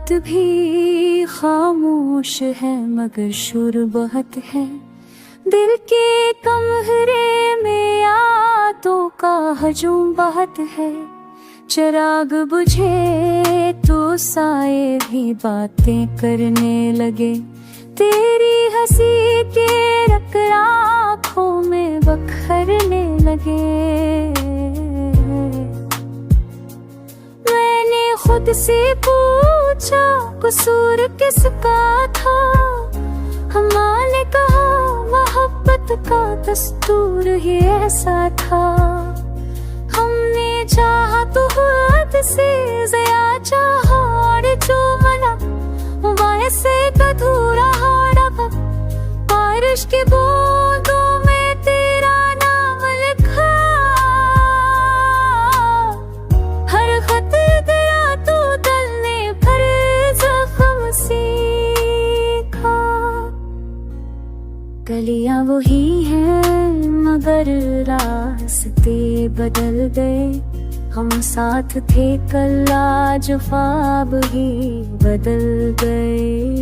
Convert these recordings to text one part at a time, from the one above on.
रात भी खामोश है मगर शोर बहुत है। दिल के कमरे में यादों का हजूम बहुत है। चिराग बुझे तो साए भी बातें करने लगे। तेरी हंसी के रंग आँखों में बखरने लगे। मैंने खुद से पूछा कसूर किसका था। अम्मा ने कहा मोहब्बत का दस्तूर ही ऐसा था। हमने चाहा तो हद से ज़्यादा चाहा और जो मना वैसे अधूरा रहा। बारिश के बूंदों में तेरा नाम लिखा। हर खत दिया तो दिल ने भर जख्म सीखा। गलियां वही हैं मगर रास्ते बदल गए। हम साथ थे कल आज ख्वाब ही बदल गए।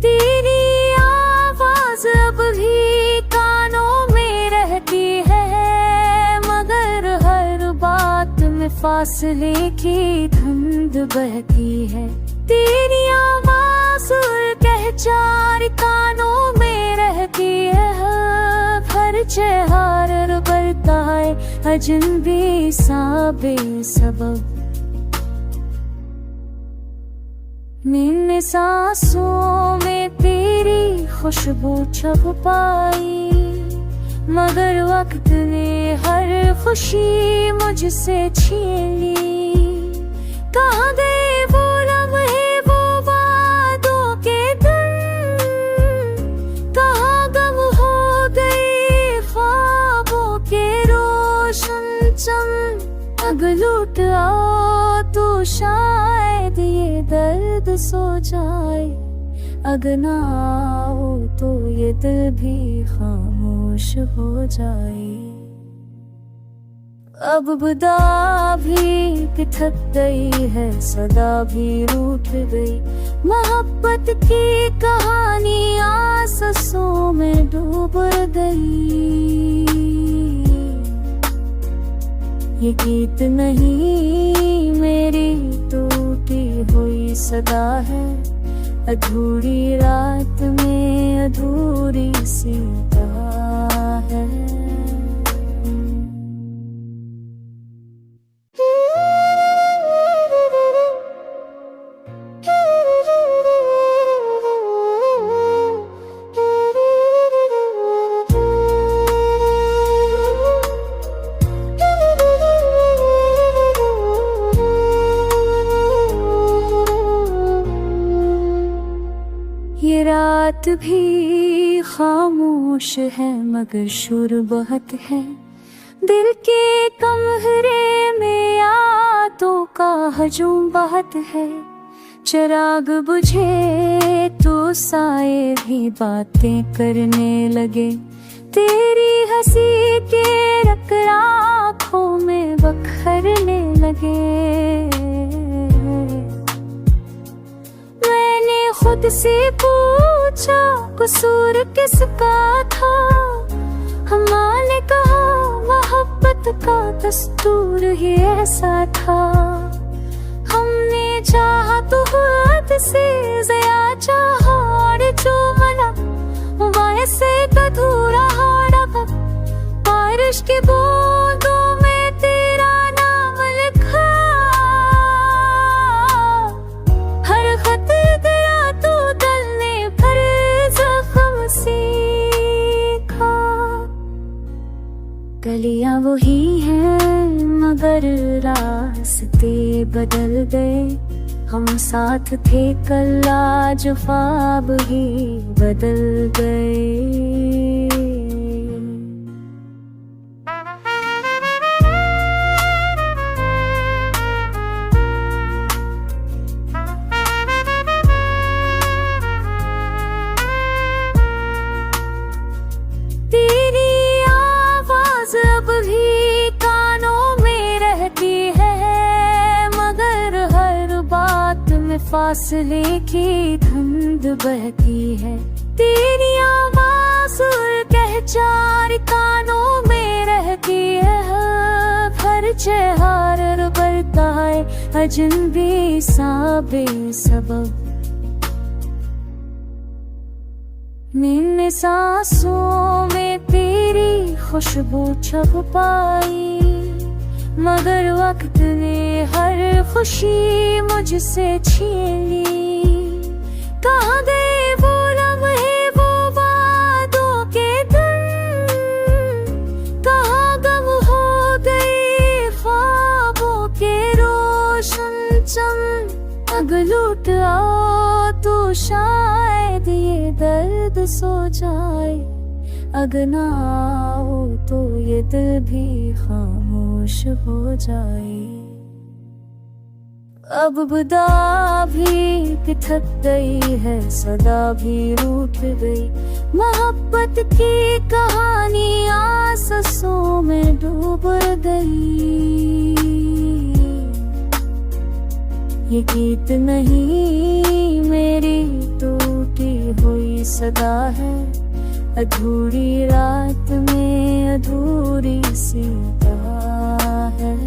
तेरी आवाज अब भी कानों में रहती है मगर हर बात में फासले की धुंध बहती है। तेरी आवाज कह चार कानों में रहती है। हर चेहरा बरता है अजनबी सा बेसबब। मैंने सांसों में तेरी खुशबू छुप पाई मगर वक्त ने हर खुशी मुझसे छीन ली। कहाँ गए वो लम्हे वो वादों के दिन। कहाँ गम हो गए ख्वाबों के रोशन चम। अग लूट आओ तो शायद ये दर्द सो जाए। अगर ना आओ तो ये दिल भी खामोश हो जाए। अब बदा भी पिथक गई है सदा भी रूठ गई। मोहब्बत की कहानी आंसुओं में डूब गई। ये गीत नहीं मेरी टूटी हुई सदा है। अधूरी रात में अधूरी सी दुआ है। ये रात भी खामोश है मगर शोर बहुत है। दिल के कमरे में यादों का हजूम बहुत है। चिराग बुझे तो साए भी बातें करने लगे। तेरी हंसी के रंग आँखों में बखरने लगे। खुद से पूछा कसूर किसका था। अम्मा ने कहा मोहब्बत का दस्तूर ही ऐसा था। हमने चाहा तो हद से ज़्यादा चाहा और जो मना वैसे अधूरा रहा। बारिश के बूंदों में तेरा नाम लिखा। हर खत गलियां वही हैं मगर रास्ते बदल गए। हम साथ थे कल आज ख्वाब ही बदल गए। फासले की धुंध बहती है। तेरी आवाज़ कह चार कानों में रहती है। हर चेहरा बरता है अजनबी सा बेसबब। मैंने सांसों में तेरी खुशबू छुप पाई, मगर वक्त ने हर खुशी मुझसे छीन ली। कहाँ गए वो लम्हे, वो वादों के दिन, कहाँ गम हो गए ख्वाबों के रोशन चम। अगर लूट आओ तो शायद ये दर्द सो जाए, अगर ना आओ तो ये दिल भी खामोश हो जाए। अब बदा भी पिथक गई है, सदा भी रूठ गई। मोहब्बत की कहानी आंसुओं में डूब गई। ये गीत नहीं मेरी टूटी हुई सदा है, अधूरी रात में अधूरी सी दुआ है।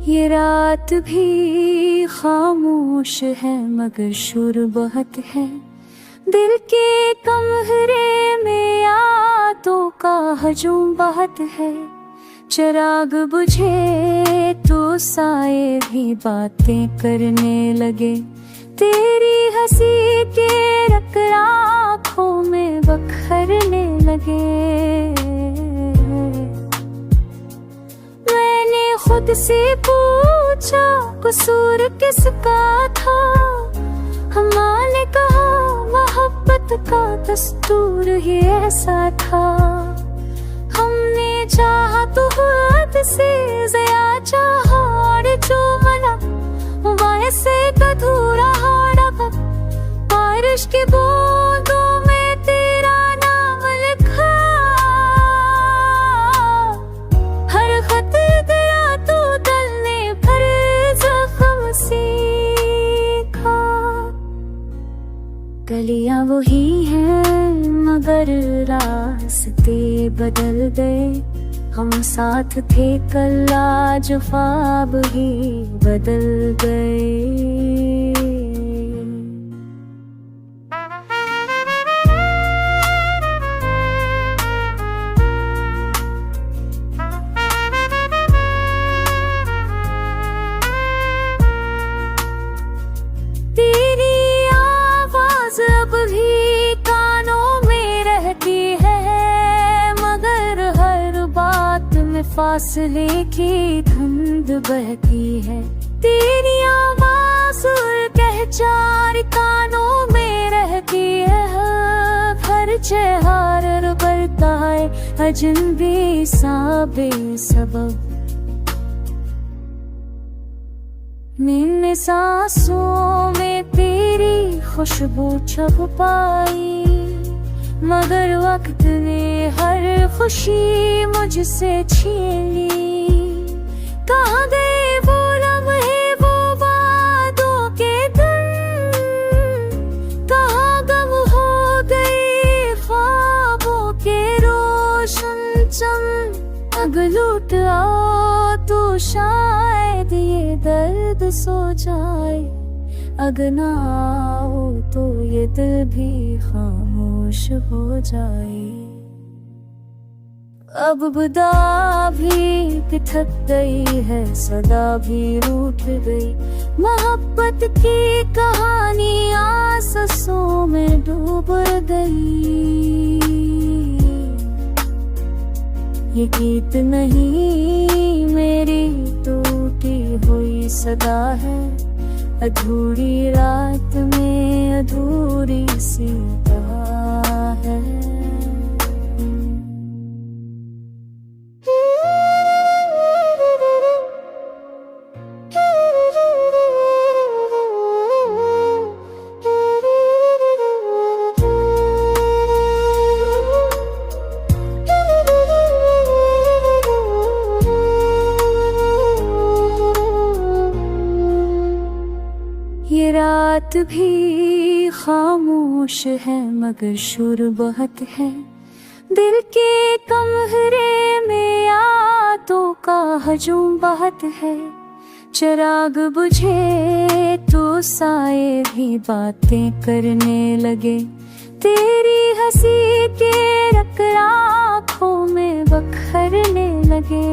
ये रात भी खामोश है मगर शोर बहुत है। दिल के कमरे में यादों का हजूम बहुत है। चिराग बुझे तो साए भी बातें करने लगे। तेरी हंसी के रक आँखों में बखरने लगे। खुद से पूछा कसूर किसका था, हमने कहा मोहब्बत का दस्तूर ही ऐसा था। हमने चाहा तो हद से ज़्यादा चाहा, और जो मिला वैसे अधूरा रहा। बारिश के बूंदों में तेरा नाम लिखा, हर खत गलियां वही हैं मगर रास्ते बदल गए। हम साथ थे कल आज ख्वाब ही बदल गए। फासले की धुंध बहती है। तेरी आवाज़ कह चार कानों में रहती है। हर चेहरा बरता है अजनबी सा बेसबब। मैंने सांसों में तेरी खुशबू छुप पाई, मगर वक्त ने हर खुशी मुझसे छीन ली। कहाँ गए वो लम्हे, वो वादों के दिन, कहाँ गम हो गए ख्वाबों के रोशन चम। अगर लूट आओ तो शायद ये दर्द सो जाए, अगर ना आओ तो ये दिल भी खामोश हो जाए। अब बदा भी पिथक गई है, सदा भी रूठ गई। मोहब्बत की कहानी आंसुओं में डूब गई। ये गीत नहीं मेरी टूटी हुई सदा है, अधूरी रात में अधूरी सी दुआ है। ये रात भी खामोश है मगर शोर बहुत है। दिल के कमरे में यादों का हजूम बहुत है। चिराग बुझे तो साए भी बातें करने लगे। तेरी हंसी के रंग आँखों में बखरने लगे।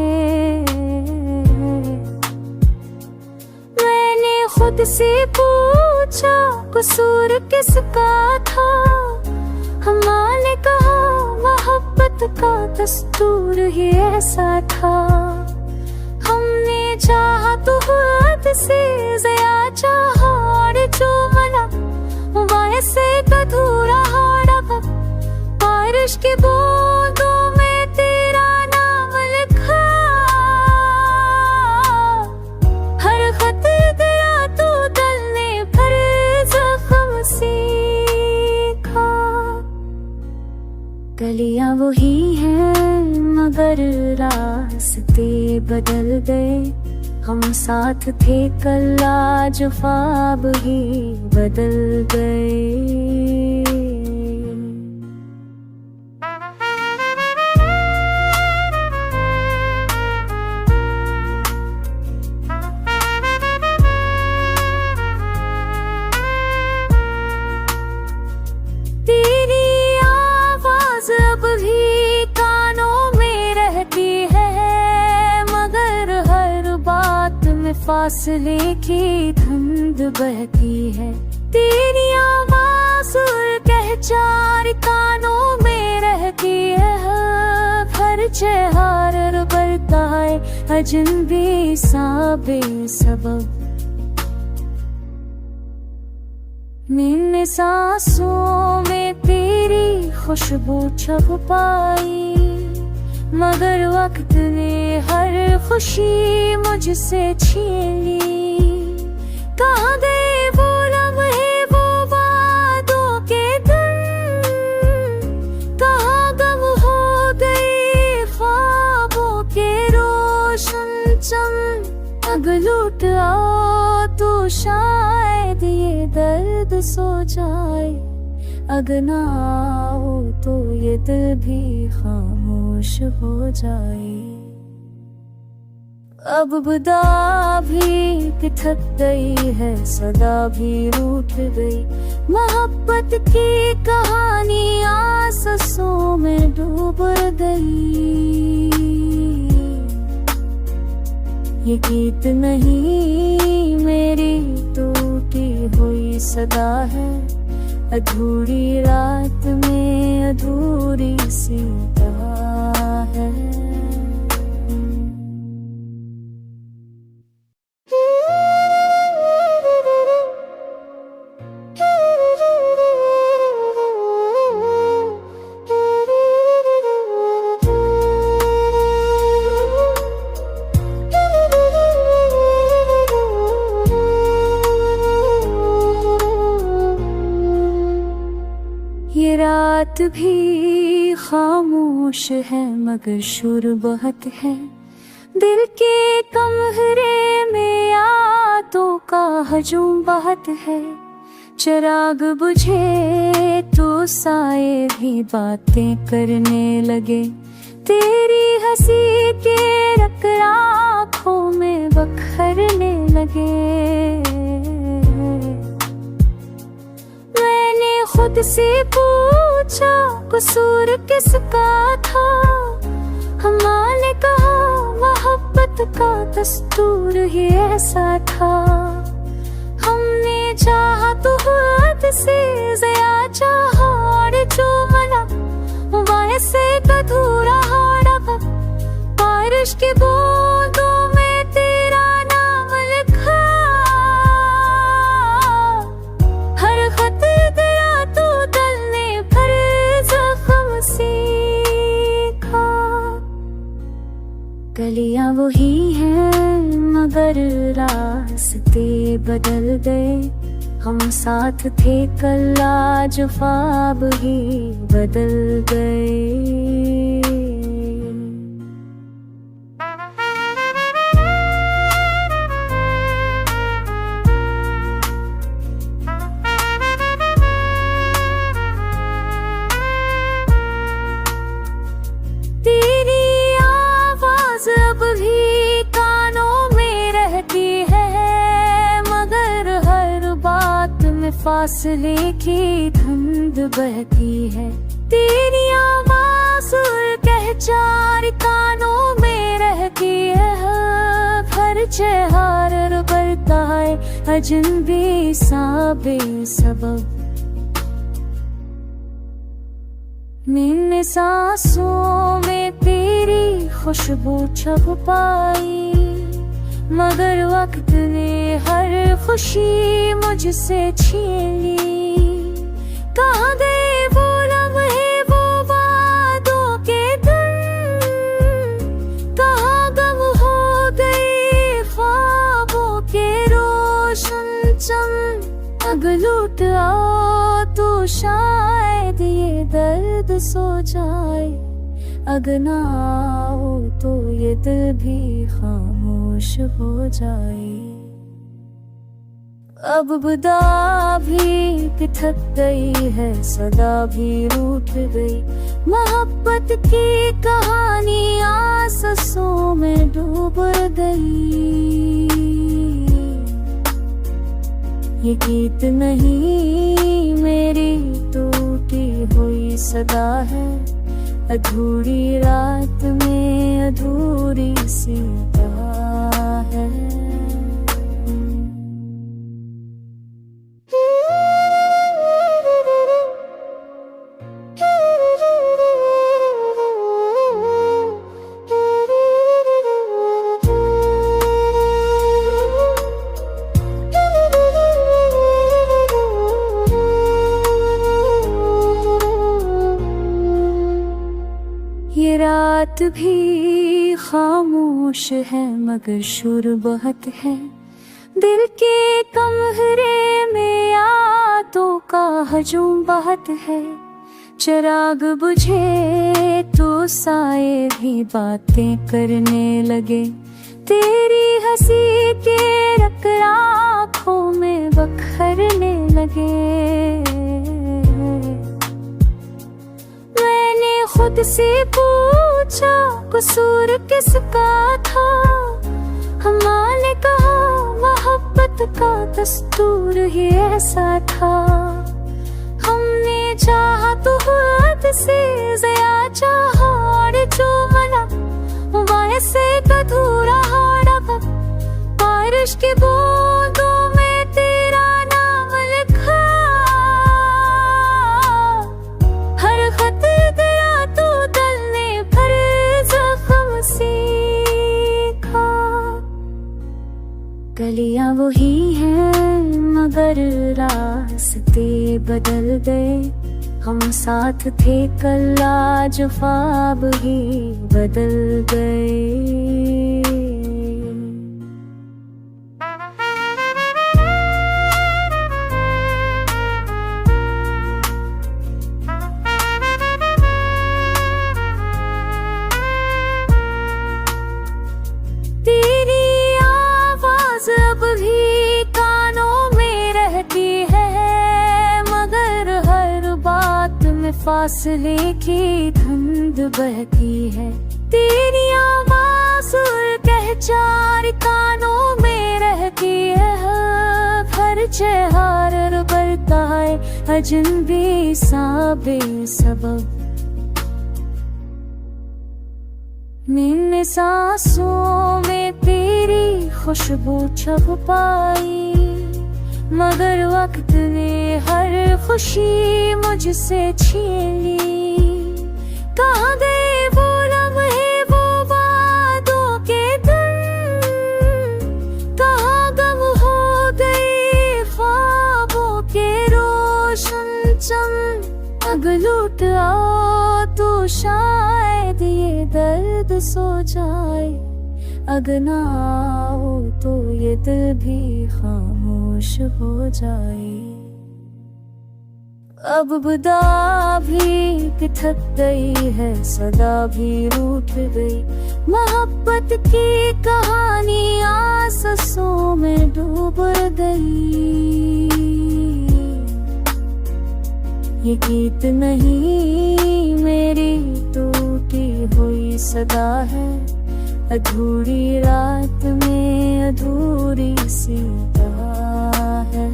मैंने खुद से पूछा कसूर किसका था। अम्मां ने कहा मोहब्बत का दस्तूर ही ऐसा था। हमने चाहा तो हद से ज़्यादा चाहा और जो मना वैसे अधूरा रहा। बारिश के बूंदों में तेरा नाम लिखा। हर खत तेरा तो दिल ने भर जख्म सीखा। गलियां वही हैं मगर रास्ते बदल गए। हम साथ थे कल आज ख्वाब ही बदल गए। तेरी आवाज अब भी कानों में रहती है मगर हर बात में फासले की धुंध बहती है। तेरी आवाज कह चार कानों में रहती है। हर चेहरा बरता है अजनबी सा बेसबब। मैंने सांसों में तेरी खुशबू छुप पाई मगर वक्त ने हर खुशी मुझसे छीन ली। कहाँ गए वो लम्हे वो वादों के दिन। कहाँ गम हो गए ख्वाबों के रोशन चम। अग लूट आओ तो शायद ये दर्द सो जाए। अगर ना आओ तो ये दिल भी खामोश हो जाए। अब बदा भी थक गई है सदा भी रूठ गई। मोहब्बत की कहानी आंसुओं में डूब गई। ये गीत नहीं मेरी टूटी हुई सदा है। अधूरी रात में अधूरी सी दवा है। ये रात भी खामोश है मगर शोर बहुत है। दिल के कमरे में यादों का हजूम बहुत है। चिराग बुझे तो साए भी बातें करने लगे। तेरी हंसी के रंग आँखों में बखरने लगे। खुद से पूछा कसूर किसका था। अम्मां ने कहा मोहब्बत का दस्तूर ही ऐसा था। हमने चाहा तो हद से ज़्यादा चाहा और जो मना वैसे अधूरा रहा। बारिश के बूंदों में तेरा नाम लिखा। हर खत गलियां वही हैं मगर रास्ते बदल गए। हम साथ थे कल आज ख्वाब ही बदल गए। फासले की धुंध बहती है। तेरी आवाज़ कह चार कानों में रहती है। हर चेहरा बरता है अजनबी सा बेसबब। मैंने सांसों में तेरी खुशबू छुप पाई, मगर वक्त ने हर खुशी मुझसे छीन ली। कहाँ गए वो लम्हे, वो वादों के दिन, कहाँ गम हो गए ख्वाबों के रोशन चम। अग लूट आओ तो शायद ये दर्द सो जाए, अगर ना आओ तो ये दिल भी खामोश हो जाए। अब बदा भी थक गई है, सदा भी रूठ गई। मोहब्बत की कहानी आंसुओं में डूब गई। ये गीत नहीं मेरी टूटी हुई सदा है, अधूरी रात में अधूरी सी दुआ है। ये रात भी खामोश है मगर शोर बहुत है। दिल के कमरे में यादों का हजूम बहुत है। चिराग बुझे तो साए भी बातें करने लगे। तेरी हंसी के रकरा आँखों में बखरने लगे। खुद से पूछा कसूर किसका था, हमने कहा मोहब्बत का दस्तूर ही ऐसा था। हमने चाहा तो हद से ज़्यादा चाहा, और जो मिला वैसे अधूरा रहा। बारिश की बूंदों में तेरा नाम लिखा, हर खत गलियां वही हैं मगर रास्ते बदल गए। हम साथ थे कल आज ख्वाब ही बदल गए। फासले की धुंध बहती है। तेरी आवाज़ कह चार कानों में रहती है। हर चेहरा बरता है अजनबी सा बेसबब। मैंने सांसों में तेरी खुशबू छुप पाई, मगर वक्त ने हर खुशी मुझसे छीन ली। कहाँ गए वो लम्हे, वो वादों के दिन, कहाँ गम हो गए ख्वाबों के रोशन चम। अगर लूट आओ तो शायद ये दर्द सो जाए, अगर ना आओ तो ये दिल भी खामोश हो जाए। अब बदा भी थक गई है, सदा भी रूठ गई। मोहब्बत की कहानी आंसुओं में डूब गई। ये गीत नहीं मेरी टूटी हुई सदा है, अधूरी रात में अधूरी सी दुआ है।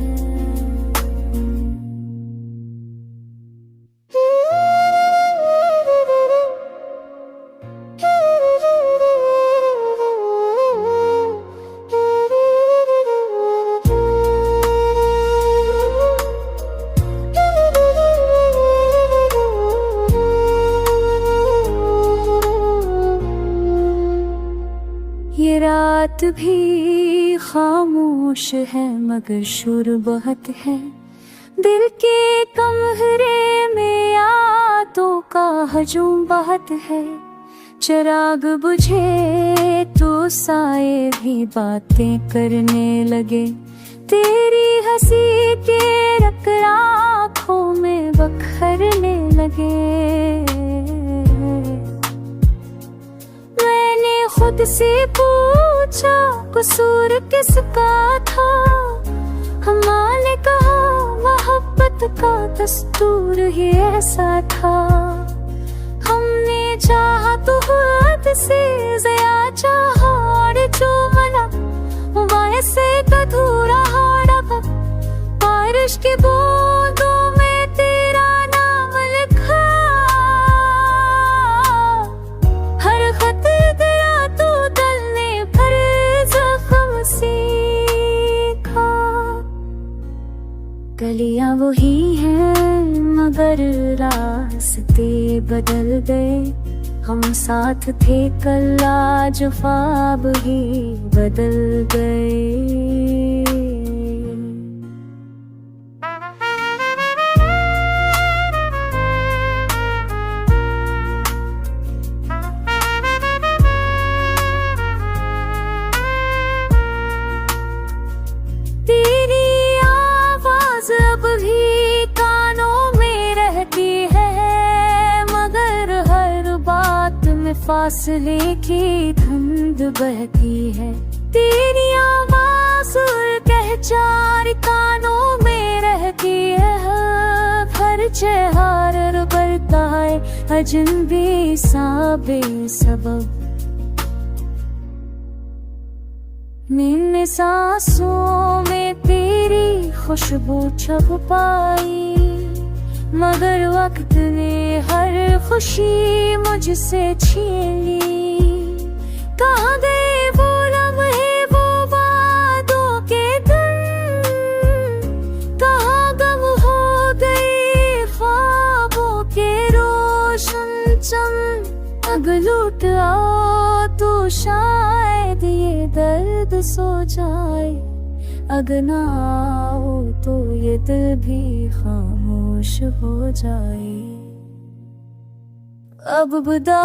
खामोश है मगर शोर बहुत है। दिल के कमरे में यादों का हजूम बहुत है। चिराग बुझे तो साए भी बातें करने लगे। तेरी हंसी के रंग आँखों में बखरने लगे। मैंने खुद से पूछा कसूर किसका था। हमारे ने कहा मोहब्बत का दस्तूर ही ऐसा था। हमने चाहा तो हद से ज़्यादा चाहा और जो मिला वैसे अधूरा रहा। बारिश के बूंदों में तेरा नाम लिखा। हर खत तेरा तो दिल ने भर जख्म सीखा। गलियां वही हैं मगर रास्ते बदल गए। हम साथ थे कल आज ख्वाब ही बदल गए। तेरी आवाज अब भी कानों में रहती है मगर हर बात में फासले की धुंध बहती है। तेरी आवाज कहचार कानों में रहती है। हर चेहरा बरता है अजनबी सा बेसबब। मैंने सांसों में तेरी खुशबू छुप पाई मगर वक्त ने हर खुशी मुझसे छीन ली। कहाँ गए वो लम्हे वो वादों के दिन। कहाँ गम हो गए ख्वाबों के रोशन चम। अग लूट आओ तो शायद ये दर्द सो जाए। अगर ना आओ तो ये दिल भी खामोश हो जाए। अब बदा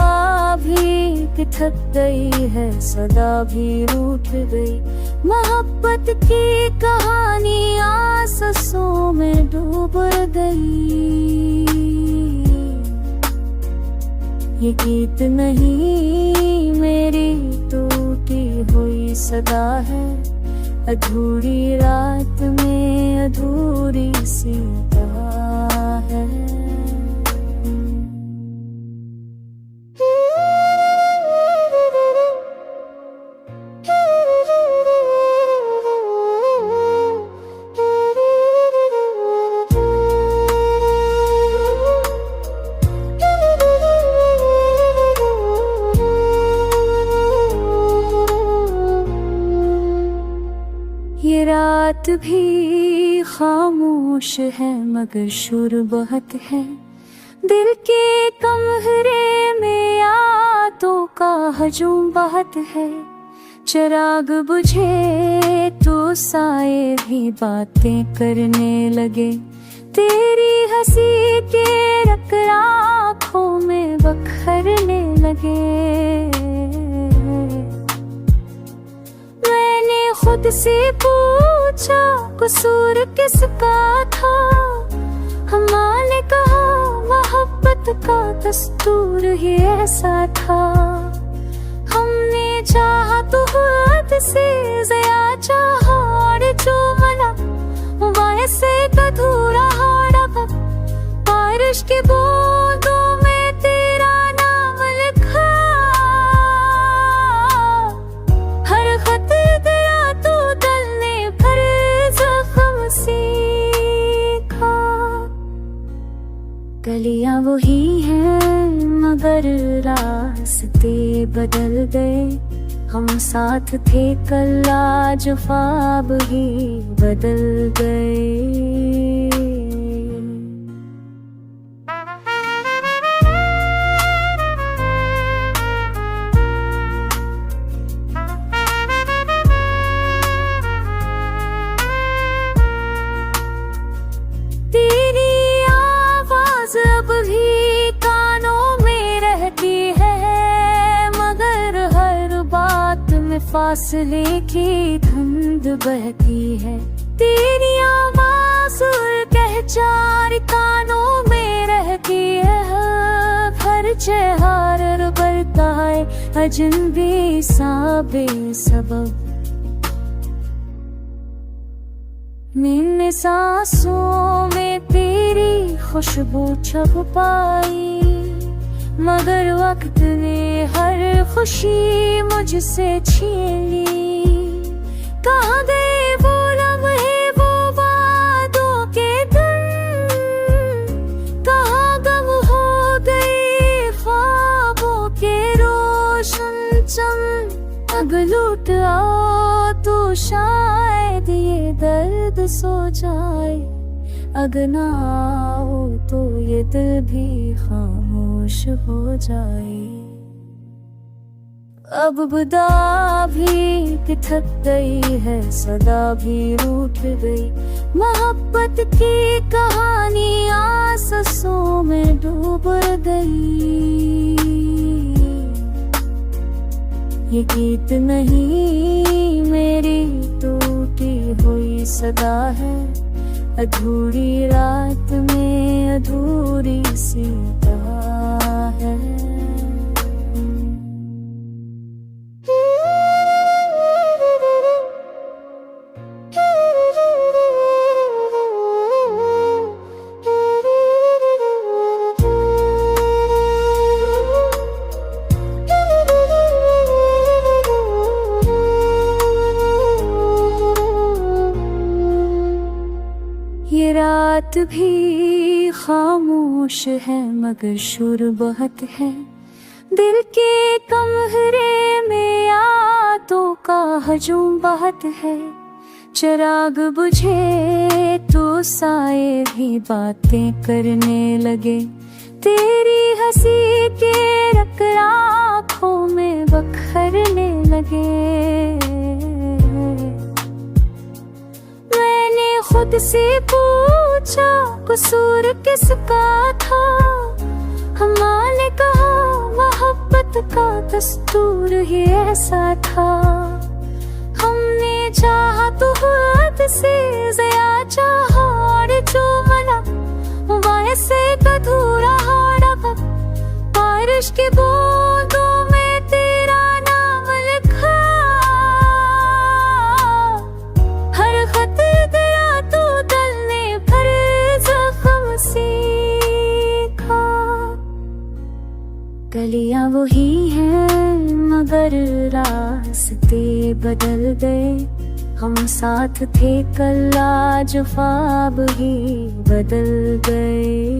भी थक गई है सदा भी रूठ गई। मोहब्बत की कहानी आंसुओं में डूब गई। ये गीत नहीं मेरी टूटी हुई सदा है। अधूरी रात में अधूरी सी दुआ है। ये रात भी खामोश है मगर शोर बहुत है। दिल के कमरे में यादों का हजूम बहुत है। चिराग बुझे तो साए भी बातें करने लगे। तेरी हंसी के रंग आँखों में बखरने लगे। खुद से पूछा कसूर किसका था। हमारे ने कहा मोहब्बत का दस्तूर ही ऐसा था। हमने चाहा तो हद से ज़्यादा चाहा और जो मिला वैसे अधूरा रहा। बारिश के बूंदों में तेरा नाम लिखा। हर खत गलियां वही हैं मगर रास्ते बदल गए। हम साथ थे कल आज ख्वाब ही बदल गए। फासले की धुंध बहती है। तेरी आवाज कहचार कानों में रहती है। हर चेहरा बरता है अजनबी सा बेसबब। मैंने सांसों में तेरी खुशबू छुप पाई, मगर वक्त ने हर खुशी मुझसे छीन ली। कहाँ गए वो लम्हे, वो वादों के दिन, कहाँ गम हो गए ख्वाबों के रोशन चम। अग लूट आओ तो शायद ये दर्द सो जाए, अगर ना आओ तो ये दिल भी खामोश हो जाए। अब बदा भी थक गई है, सदा भी रूठ गई। मोहब्बत की कहानी आंसुओं में डूब गई। ये गीत नहीं मेरी टूटी हुई सदा है, अधूरी रात में अधूरी सी राह है। ये रात भी खामोश है मगर शोर बहुत है। दिल के कमरे में यादों का हजूम बहुत है। चिराग बुझे तो साए भी बातें करने लगे। तेरी हंसी के रंग आँखों में बखरने लगे। खुद से पूछा कसूर किसका था, हमारे कहा मोहब्बत का दस्तूर ही ऐसा था। हमने चाहा तो हद से ज़्यादा चाहा, और जो मिला वैसे अधूरा रहा। बारिश के बूंदों में तेरा नाम लिखा, हर खत गलियां वही हैं मगर रास्ते बदल गए। हम साथ थे कल आज ख्वाब ही बदल गए।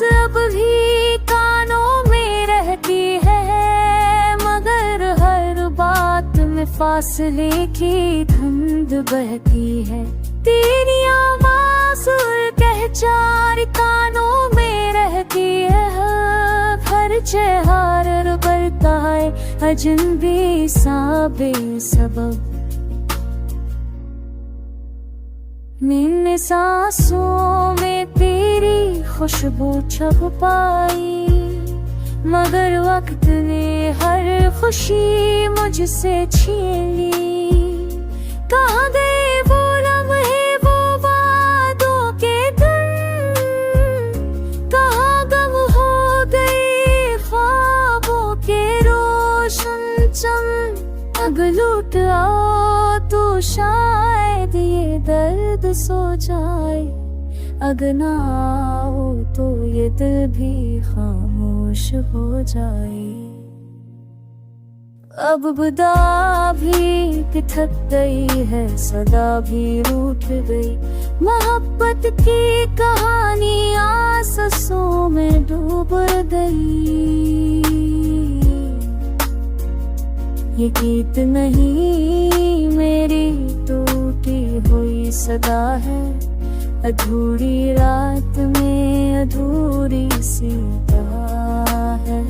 अब भी कानों में रहती है, मगर हर बात में फासले की धुंध बहती है। तेरी आवाज कहचार कानों में रहती है। हर चेहरा बरता है अजनबी सा बेसबब। मैंने सांसों में तेरी खुशबू छुप पाई, मगर वक्त ने हर खुशी मुझसे छीन ली। कहाँ गए वो लम्हे, वो वादों के दिन, कहाँ गम हो गए ख्वाबों के रोशन चम। अग लूट आओ तो शायद ये दर्द सो जाए, अगर ना आओ तो ये दिल भी खामोश हो जाए। अब बदा भी थक गई है, सदा भी रूठ गई। मोहब्बत की कहानी आंसुओं में डूब गई। ये गीत नहीं मेरी टूटी हुई सदा है, अधूरी रात में अधूरी सी राह है।